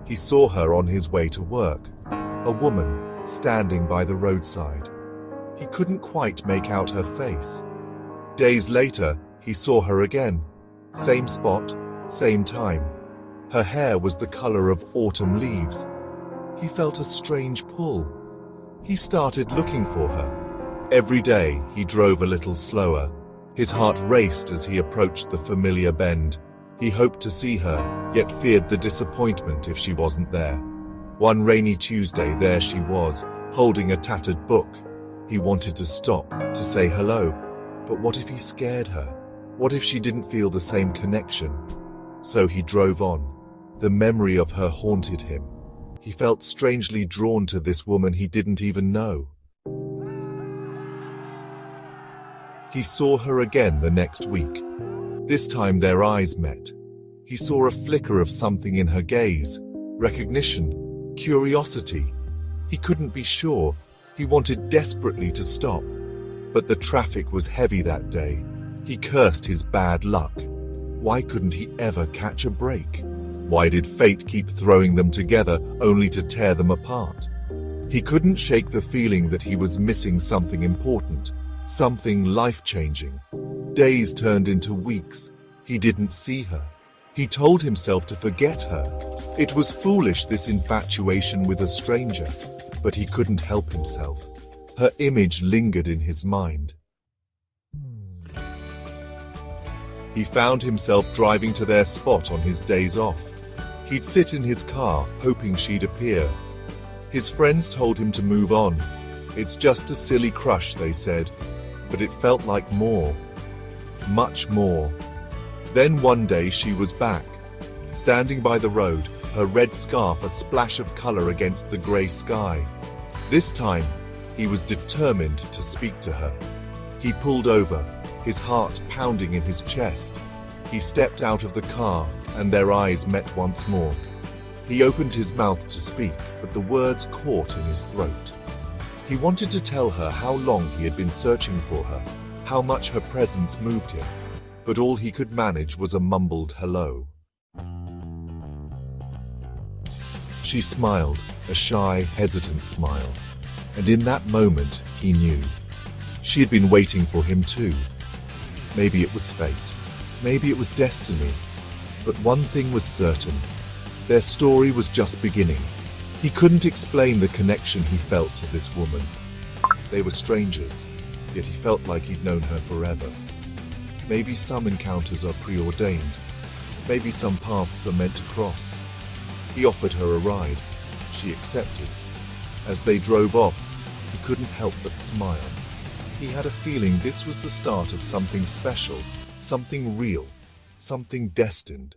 He saw her on his way to work, a woman standing by the roadside. He couldn't quite make out her face. Days later, he saw her again. Same spot, same time. Her hair was the color of autumn leaves. He felt a strange pull. He started looking for her. Every day, he drove a little slower. His heart raced as he approached the familiar bend. He hoped to see her, yet feared the disappointment if she wasn't there. One rainy Tuesday, there she was, holding a tattered book. He wanted to stop, to say hello. But what if he scared her? What if she didn't feel the same connection? So he drove on. The memory of her haunted him. He felt strangely drawn to this woman he didn't even know. He saw her again the next week. This time their eyes met. He saw a flicker of something in her gaze. Recognition. Curiosity. He couldn't be sure. He wanted desperately to stop. But the traffic was heavy that day. He cursed his bad luck. Why couldn't he ever catch a break? Why did fate keep throwing them together only to tear them apart? He couldn't shake the feeling that he was missing something important, something life-changing. Days turned into weeks. He didn't see her. He told himself to forget her. It was foolish, this infatuation with a stranger, but he couldn't help himself. Her image lingered in his mind. He found himself driving to their spot on his days off. He'd sit in his car, hoping she'd appear. His friends told him to move on. It's just a silly crush, they said. But it felt like more. Much more. Then one day she was back, standing by the road, her red scarf a splash of color against the gray sky. This time, he was determined to speak to her. He pulled over, his heart pounding in his chest. He stepped out of the car, and their eyes met once more. He opened his mouth to speak, but the words caught in his throat. He wanted to tell her how long he had been searching for her, how much her presence moved him, but all he could manage was a mumbled hello. She smiled, a shy, hesitant smile, and in that moment he knew. She had been waiting for him too. Maybe it was fate, maybe it was destiny, but one thing was certain. Their story was just beginning. He couldn't explain the connection he felt to this woman. They were strangers, yet he felt like he'd known her forever. Maybe some encounters are preordained. Maybe some paths are meant to cross. He offered her a ride. She accepted. As they drove off, he couldn't help but smile. He had a feeling this was the start of something special, something real, something destined.